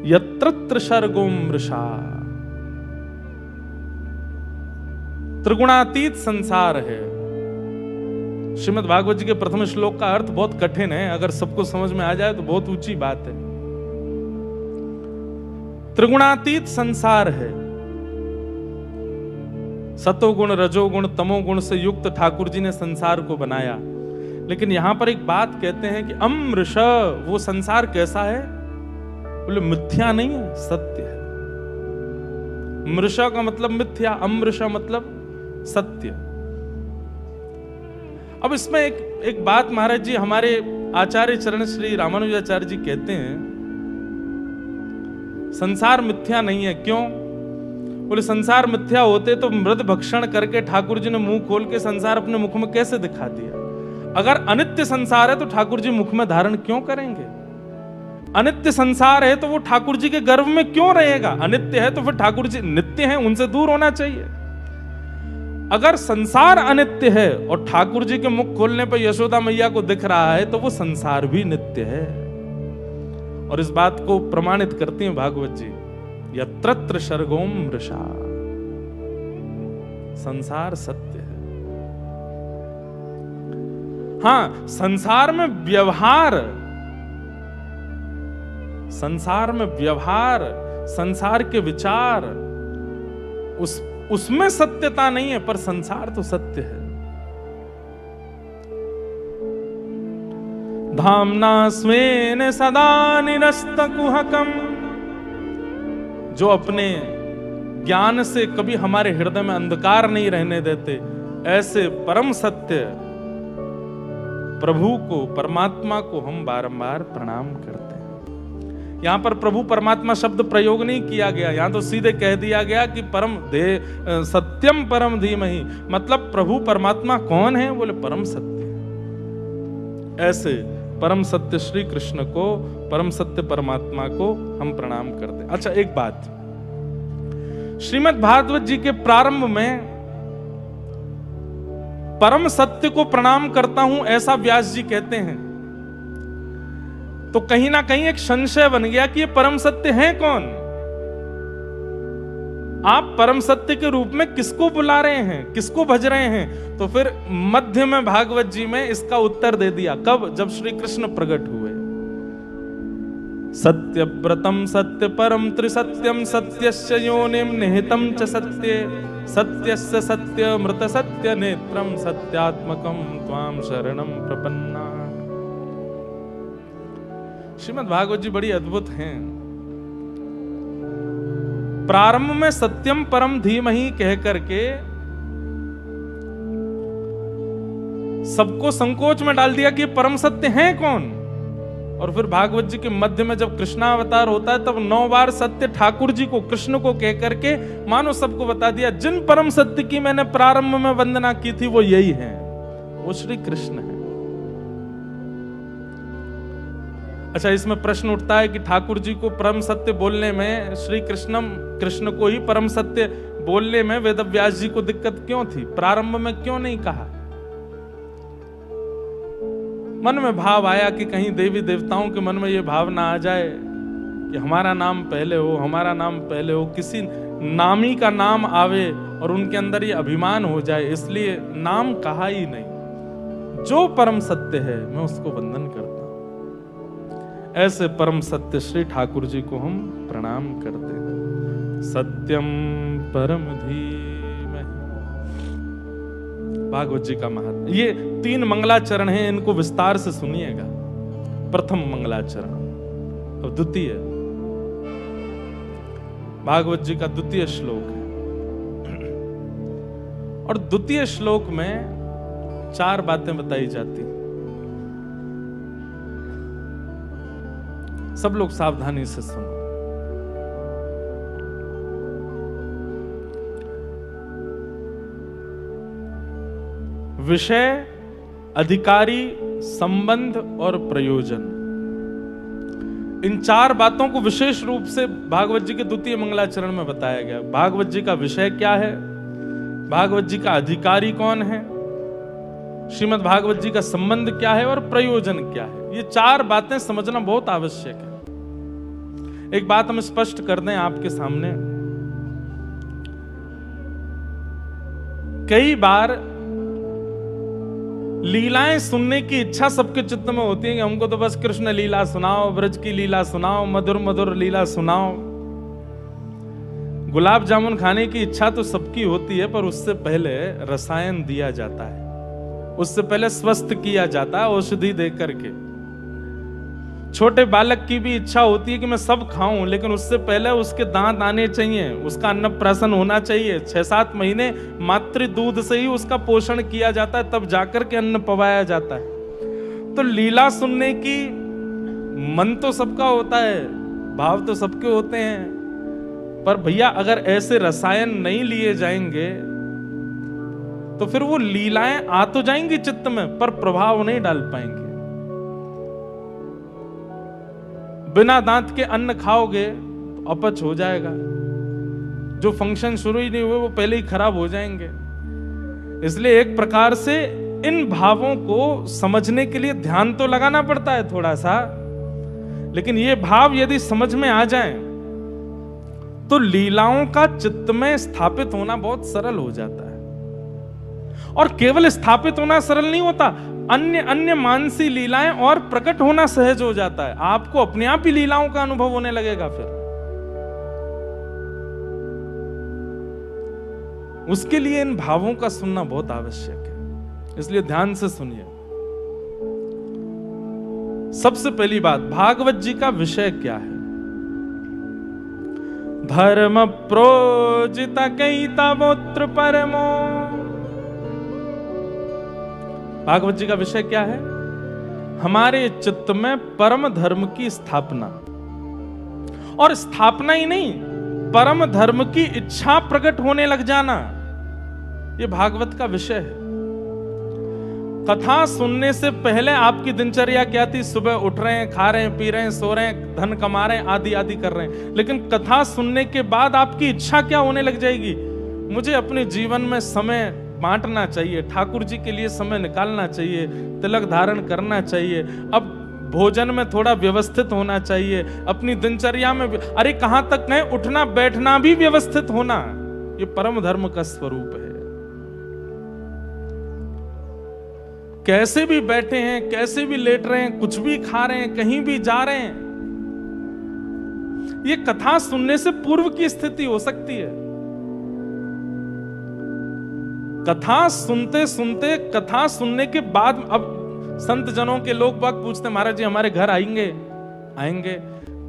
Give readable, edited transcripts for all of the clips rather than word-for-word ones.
यत्र त्रिसर्गो मृषा। त्रिगुणातीत संसार है। श्रीमद् भागवत जी के प्रथम श्लोक का अर्थ बहुत कठिन है, अगर सबको समझ में आ जाए तो बहुत ऊंची बात है। त्रिगुणातीत संसार है। सतोगुण, रजोगुण, तमोगुण से युक्त ठाकुर जी ने संसार को बनाया। लेकिन यहां पर एक बात कहते हैं कि अमृष, वो संसार कैसा है? बोले मिथ्या नहीं है, सत्य है। मृषा का मतलब मिथ्या, अमृषा मतलब सत्य। अब इसमें एक बात महाराज जी हमारे आचार्य चरण श्री रामानुजाचार्य जी कहते हैं, संसार मिथ्या नहीं है। क्यों? बोले संसार मिथ्या होते तो मृद भक्षण करके ठाकुर जी ने मुंह खोल के संसार अपने मुख में कैसे दिखा दिया? अगर अनित्य संसार है तो ठाकुर जी मुख में धारण क्यों करेंगे? अनित्य संसार है तो वो ठाकुर जी के गर्भ में क्यों रहेगा? अनित्य है तो फिर ठाकुर जी नित्य हैं, उनसे दूर होना चाहिए। अगर संसार अनित्य है और ठाकुर जी के मुख खोलने पर यशोदा मैया को दिख रहा है तो वो संसार भी नित्य है। और इस बात को प्रमाणित करती हैं भागवत जी, यत्र त्रिसर्गो मृषा, संसार सत्य है। हां, संसार में व्यवहार, संसार के विचार, उसमें सत्यता नहीं है, पर संसार तो सत्य है। धाम्ना स्वेन सदा निरस्तकुहकम, जो अपने ज्ञान से कभी हमारे हृदय में अंधकार नहीं रहने देते, ऐसे परम सत्य प्रभु को, परमात्मा को हम बारंबार प्रणाम करते हैं। यहां पर प्रभु परमात्मा शब्द प्रयोग नहीं किया गया, यहां तो सीधे कह दिया गया कि परम दे सत्यम परम धीमहि, मतलब प्रभु परमात्मा कौन है? बोले परम सत्य। ऐसे परम सत्य श्री कृष्ण को, परम सत्य परमात्मा को हम प्रणाम करते हैं। अच्छा, एक बात, श्रीमद् भागवत जी के प्रारंभ में परम सत्य को प्रणाम करता हूं ऐसा व्यास जी कहते हैं, तो कहीं ना कहीं एक संशय बन गया कि ये परम सत्य है कौन? आप परम सत्य के रूप में किसको बुला रहे हैं, किसको भज रहे हैं? तो फिर मध्य में भागवत जी में इसका उत्तर दे दिया। कब? जब श्री कृष्ण प्रकट हुए। सत्यव्रतम सत्य परम त्रिसत्यम, सत्यस्य योनिम निहितम च सत्ये, सत्यस्य सत्य मृत सत्य नेत्रम, सत्यात्मकम त्वाम शरणम प्रपन्ना। श्रीमद् भागवत जी बड़ी अद्भुत हैं। प्रारंभ में सत्यम परम धीमहि कह करके सबको संकोच में डाल दिया कि परम सत्य है कौन। और फिर भागवत जी के मध्य में जब कृष्णावतार होता है तब 9 बार सत्य ठाकुर जी को, कृष्ण को कह करके मानो सबको बता दिया, जिन परम सत्य की मैंने प्रारंभ में वंदना की थी वो यही है, वो श्री कृष्ण है। अच्छा, इसमें प्रश्न उठता है कि ठाकुर जी को परम सत्य बोलने में, श्री कृष्ण को ही परम सत्य बोलने में वेद व्यास जी को दिक्कत क्यों थी? प्रारंभ में क्यों नहीं कहा? मन में भाव आया कि कहीं देवी देवताओं के मन में यह भावना आ जाए कि हमारा नाम पहले हो, हमारा नाम पहले हो, किसी नामी का नाम आवे और उनके अंदर ये अभिमान हो जाए, इसलिए नाम कहा ही नहीं। जो परम सत्य है मैं उसको वंदन करता हूं। ऐसे परम सत्य श्री ठाकुर जी को हम प्रणाम करते हैं। सत्यम परम धीमहि, भागवत जी का महात्म्य। ये 3 मंगलाचरण हैं, इनको विस्तार से सुनिएगा। प्रथम मंगलाचरण, अब द्वितीय, भागवत जी का द्वितीय श्लोक है। और द्वितीय श्लोक में 4 बातें बताई जाती हैं। सब लोग सावधानी से सुनो। विषय, अधिकारी, संबंध और प्रयोजन, इन 4 बातों को विशेष रूप से भागवत जी के द्वितीय मंगलाचरण में बताया गया। भागवत जी का विषय क्या है, भागवत जी का अधिकारी कौन है, श्रीमद् भागवत जी का संबंध क्या है और प्रयोजन क्या है। ये 4 बातें समझना बहुत आवश्यक है। एक बात हम स्पष्ट कर दें आपके सामने, कई बार लीलाएं सुनने की इच्छा सबके चित्त में होती है कि हमको तो बस कृष्ण लीला सुनाओ, ब्रज की लीला सुनाओ, मधुर मधुर लीला सुनाओ। गुलाब जामुन खाने की इच्छा तो सबकी होती है, पर उससे पहले रसायन दिया जाता है, उससे पहले स्वस्थ किया जाता है औषधि दे करके। छोटे बालक की भी इच्छा होती है कि मैं सब खाऊं, लेकिन उससे पहले उसके दांत आने चाहिए, उसका अन्नप्राशन होना चाहिए। 6-7 महीने मातृ दूध से ही उसका पोषण किया जाता है, तब जाकर के अन्न पवाया जाता है। तो लीला सुनने की मन तो सबका होता है, भाव तो सबके होते हैं, पर भैया अगर ऐसे रसायन नहीं लिए जाएंगे तो फिर वो लीलाएं आ तो जाएंगी चित्त में, पर प्रभाव नहीं डाल पाएंगे। बिना दांत के अन्न खाओगे तो अपच हो जाएगा, जो फंक्शन शुरू ही नहीं हुए वो पहले ही खराब हो जाएंगे। इसलिए एक प्रकार से इन भावों को समझने के लिए ध्यान तो लगाना पड़ता है थोड़ा सा, लेकिन ये भाव यदि समझ में आ जाएं तो लीलाओं का चित्त में स्थापित होना बहुत सरल हो जाता है। और केवल स्थापित होना सरल नहीं होता, अन्य अन्य मानसी लीलाएं और प्रकट होना सहज हो जाता है। आपको अपने आप ही लीलाओं का अनुभव होने लगेगा। फिर उसके लिए इन भावों का सुनना बहुत आवश्यक है, इसलिए ध्यान से सुनिए। सबसे पहली बात, भागवत जी का विषय क्या है? धर्म प्रोजित कैतवोत्र परमो। भागवत जी का विषय क्या है? हमारे चित्त में परम धर्म की स्थापना, और स्थापना ही नहीं, परम धर्म की इच्छा प्रकट होने लग जाना, यह भागवत का विषय है। कथा सुनने से पहले आपकी दिनचर्या क्या थी? सुबह उठ रहे हैं, खा रहे हैं, पी रहे हैं, सो रहे हैं, धन कमा रहे हैं, आदि आदि कर रहे हैं। लेकिन कथा सुनने के बाद आपकी इच्छा क्या होने लग जाएगी? मुझे अपने जीवन में समय बांटना चाहिए, ठाकुर जी के लिए समय निकालना चाहिए, तिलक धारण करना चाहिए, अब भोजन में थोड़ा व्यवस्थित होना चाहिए, अपनी दिनचर्या में अरे कहां तक गए, उठना बैठना भी व्यवस्थित होना, ये परम धर्म का स्वरूप है। कैसे भी बैठे हैं, कैसे भी लेट रहे हैं, कुछ भी खा रहे हैं, कहीं भी जा रहे हैं, ये कथा सुनने से पूर्व की स्थिति हो सकती है। कथा सुनते सुनते, कथा सुनने के बाद, अब संत जनों के लोग बाग पूछते, महाराज जी हमारे घर आएंगे? आएंगे।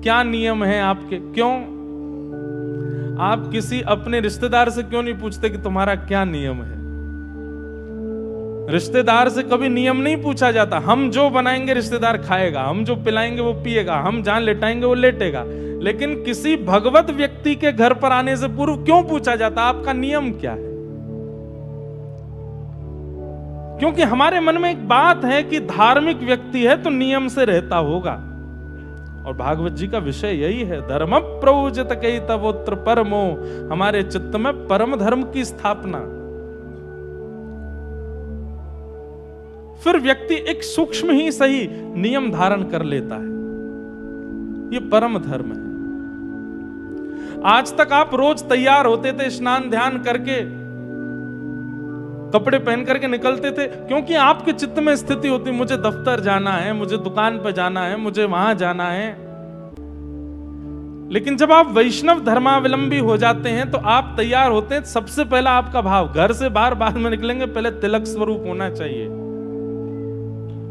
क्या नियम है आपके? क्यों? आप किसी अपने रिश्तेदार से क्यों नहीं पूछते कि तुम्हारा क्या नियम है? रिश्तेदार से कभी नियम नहीं पूछा जाता। हम जो बनाएंगे रिश्तेदार खाएगा, हम जो पिलाएंगे वो पिएगा, हम जहां लेटाएंगे वो लेटेगा। लेकिन किसी भगवत व्यक्ति के घर पर आने से पूर्व क्यों पूछा जाता आपका नियम क्या है? क्योंकि हमारे मन में एक बात है कि धार्मिक व्यक्ति है तो नियम से रहता होगा, और भागवत जी का विषय यही है, धर्म प्रोजित कैतवोत्र परमो, हमारे चित्त में परम धर्म की स्थापना। फिर व्यक्ति एक सूक्ष्म ही सही नियम धारण कर लेता है, ये परम धर्म है। आज तक आप रोज तैयार होते थे, स्नान ध्यान करके, कपड़े पहन करके निकलते थे, क्योंकि आपके चित्त में स्थिति होती, मुझे दफ्तर जाना है, मुझे दुकान पर जाना है, मुझे वहां जाना है। लेकिन जब आप वैष्णव धर्मावलंबी हो जाते हैं तो आप तैयार होते हैं, सबसे पहला आपका भाव, घर से बाहर बाद में निकलेंगे, पहले तिलक स्वरूप होना चाहिए।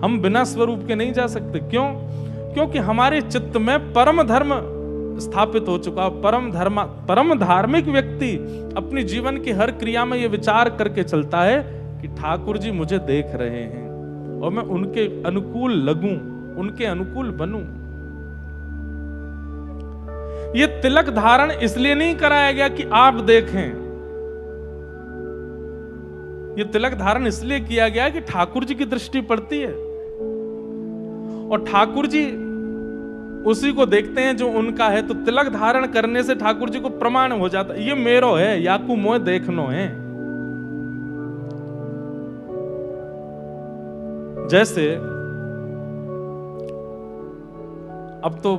हम बिना स्वरूप के नहीं जा सकते। क्यों? क्योंकि हमारे चित्त में परम धर्म स्थापित हो चुका। परम धार्मिक व्यक्ति अपनी जीवन की हर क्रिया में यह विचार करके चलता है कि ठाकुर जी मुझे देख रहे हैं और मैं उनके अनुकूल लगूं, उनके अनुकूल बनूं। यह तिलक धारण इसलिए नहीं कराया गया कि आप देखें, यह तिलक धारण इसलिए किया गया कि ठाकुर जी की दृष्टि पड़ती है, और ठाकुर जी उसी को देखते हैं जो उनका है। तो तिलक धारण करने से ठाकुर जी को प्रमाण हो जाता है, ये मेरो है, याकू मोह देखनो है। जैसे अब तो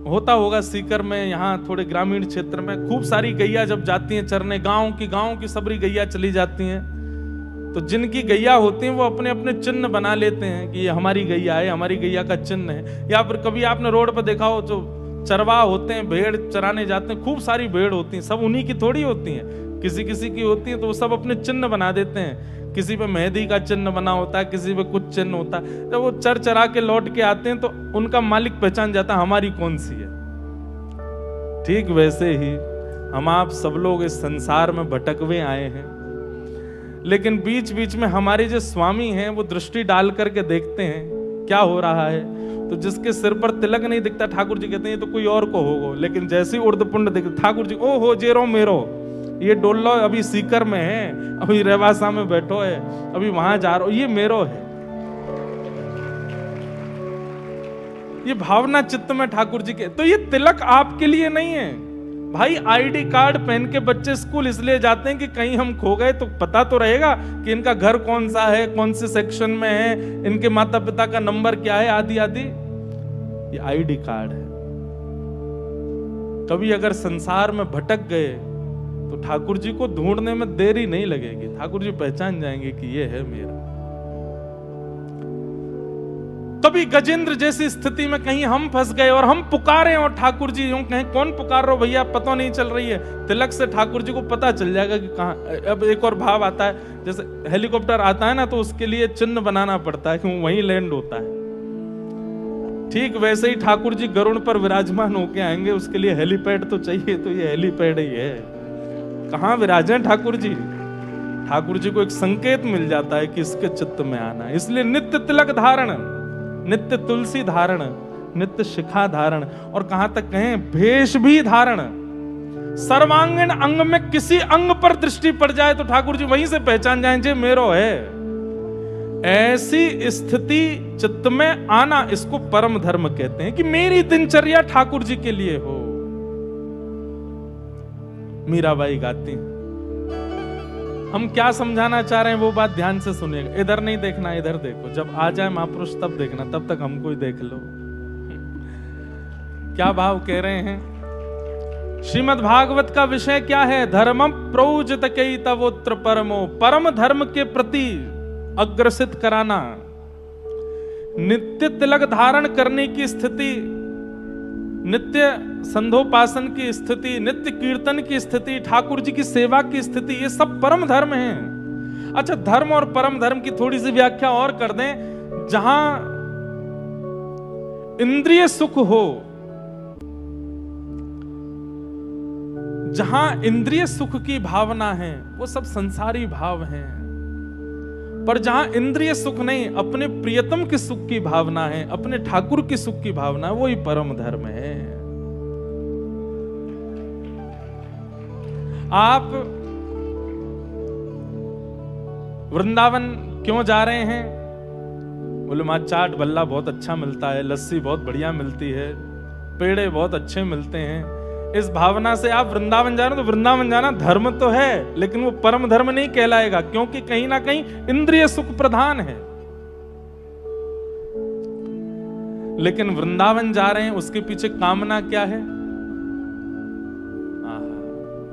होता होगा सीकर में, यहाँ थोड़े ग्रामीण क्षेत्र में खूब सारी गैया जब जाती हैं चरने, गांव की सबरी गैया चली जाती हैं, तो जिनकी गैया होती हैं वो अपने अपने चिन्ह बना लेते हैं कि ये हमारी गैया है, हमारी गैया का चिन्ह है। या फिर कभी आपने रोड पर देखा हो जो चरवाह होते हैं, भेड़ चराने जाते हैं, खूब सारी भेड़ होती हैं, सब उन्हीं की थोड़ी होती हैं, किसी किसी की होती हैं, तो वो सब अपने चिन्ह बना देते हैं। किसी पे मेहंदी का चिन्ह बना होता है, किसी पे कुछ चिन्ह होता है। जब वो चरा के लौट के आते हैं तो उनका मालिक पहचान जाता है हमारी कौन सी है। ठीक वैसे ही हम आप सब लोग इस संसार में भटकवे आए हैं, लेकिन बीच बीच में हमारे जो स्वामी हैं वो दृष्टि डाल करके देखते हैं क्या हो रहा है। तो जिसके सिर पर तिलक नहीं दिखता, ठाकुर जी कहते हैं ये तो कोई और को होगा, लेकिन जैसे ही उर्दपुंड दिखता ठाकुर जी ओ हो जेरो मेरो, ये डोलो अभी सीकर में है, अभी रेवासा में बैठो है, अभी वहां जा रहा हो, ये मेरो है। ये भावना चित्त में ठाकुर जी के। तो ये तिलक आपके लिए नहीं है भाई। आईडी कार्ड पहन के बच्चे स्कूल इसलिए जाते हैं कि कहीं हम खो गए तो पता तो रहेगा कि इनका घर कौन सा है, कौन से सेक्शन में है, इनके माता पिता का नंबर क्या है, आदि आदि। ये आईडी कार्ड है। कभी अगर संसार में भटक गए तो ठाकुर जी को ढूंढने में देरी नहीं लगेगी, ठाकुर जी पहचान जाएंगे कि ये है मेरा। कभी गजेंद्र जैसी स्थिति में कहीं हम फंस गए और हम पुकारे और ठाकुर जी यूं कहें कौन पुकार रहे हो भैया, पता नहीं चल रही है, तिलक से ठाकुर जी को पता चल जाएगा कि कहां। अब एक और भाव आता है, जैसे हेलीकॉप्टर आता है ना तो उसके लिए चिन्ह बनाना पड़ता है कि वो वहीं लैंड होता है। ठीक वैसे ही ठाकुर जी गरुड़ पर विराजमान होके आएंगे, उसके लिए हेलीपैड तो चाहिए, तो ये हेलीपैड ही है। कहां विराजे ठाकुर जी? ठाकुर जी को एक संकेत मिल जाता है कि इसके चित्त में आना। इसलिए नित्य तिलक धारण, नित्य तुलसी धारण, नित्य शिखा धारण, और कहां तक कहें भेष भी धारण। सर्वांगीण अंग में किसी अंग पर दृष्टि पड़ जाए तो ठाकुर जी वहीं से पहचान जाए जे मेरो है। ऐसी स्थिति चित्त में आना, इसको परम धर्म कहते हैं कि मेरी दिनचर्या ठाकुर जी के लिए हो। मीराबाई गाती हैं। हम क्या समझाना चाह रहे हैं वो बात ध्यान से सुनिएगा, इधर नहीं देखना, इधर देखो। जब आ जाए महापुरुष तब देखना, तब तक हमको ही देख लो। क्या भाव कह रहे हैं? श्रीमद् भागवत का विषय क्या है? धर्म प्रोजित कई तवोत्र परमो, परम धर्म के प्रति अग्रसित कराना। नित्य तिलक धारण करने की स्थिति, नित्य संध्योपासन की स्थिति, नित्य कीर्तन की स्थिति, ठाकुर जी की सेवा की स्थिति, ये सब परम धर्म है। अच्छा, धर्म और परम धर्म की थोड़ी सी व्याख्या और कर दें। जहां इंद्रिय सुख हो, जहां इंद्रिय सुख की भावना है वो सब संसारी भाव हैं, पर जहां इंद्रिय सुख नहीं, अपने प्रियतम के सुख की भावना है, अपने ठाकुर के सुख की भावना है, वो ही परम धर्म है। आप वृंदावन क्यों जा रहे हैं? बोले मां चाट बल्ला बहुत अच्छा मिलता है, लस्सी बहुत बढ़िया मिलती है, पेड़े बहुत अच्छे मिलते हैं। इस भावना से आप वृंदावन जा रहे हो, तो वृंदावन जाना धर्म तो है, लेकिन वो परम धर्म नहीं कहलाएगा, क्योंकि कहीं ना कहीं इंद्रिय सुख प्रधान है। लेकिन वृंदावन जा रहे हैं, उसके पीछे कामना क्या है?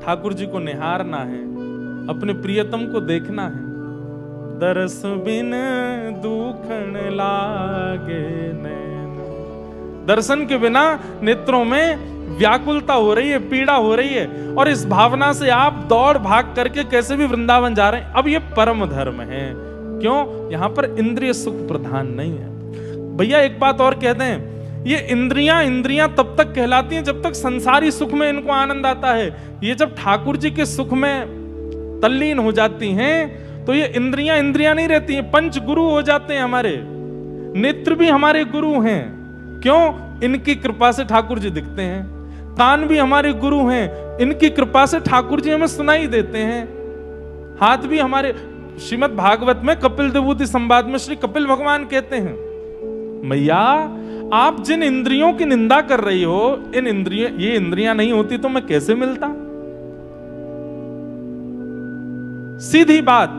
ठाकुर जी को निहारना है, अपने प्रियतम को देखना है। दरस बिन दुखन लागे नैन, दर्शन के बिना नेत्रों में व्याकुलता हो रही है, पीड़ा हो रही है, और इस भावना से आप दौड़ भाग करके कैसे भी वृंदावन जा रहे हैं। अब ये परम धर्म है। क्यों? यहां पर इंद्रिय सुख प्रधान नहीं है। भैया एक बात और कहते हैं, ये इंद्रियां तब तक कहलाती हैं जब तक संसारी सुख में इनको आनंद आता है। ये जब ठाकुर जी के सुख में तल्लीन हो जाती हैं तो ये इंद्रियां नहीं रहती हैं, पंच गुरु हो जाते हैं। हमारे नेत्र भी हमारे गुरु हैं। क्यों? इनकी कृपा से ठाकुर जी दिखते हैं। कान भी हमारे गुरु हैं, इनकी कृपा से ठाकुर जी हमें सुनाई देते हैं। हाथ भी हमारे, श्रीमद् भागवत में कपिल विभूति संवाद में श्री कपिल भगवान कहते हैं, मैया आप जिन इंद्रियों की निंदा कर रही हो, ये इंद्रियां नहीं होती तो मैं कैसे मिलता? सीधी बात।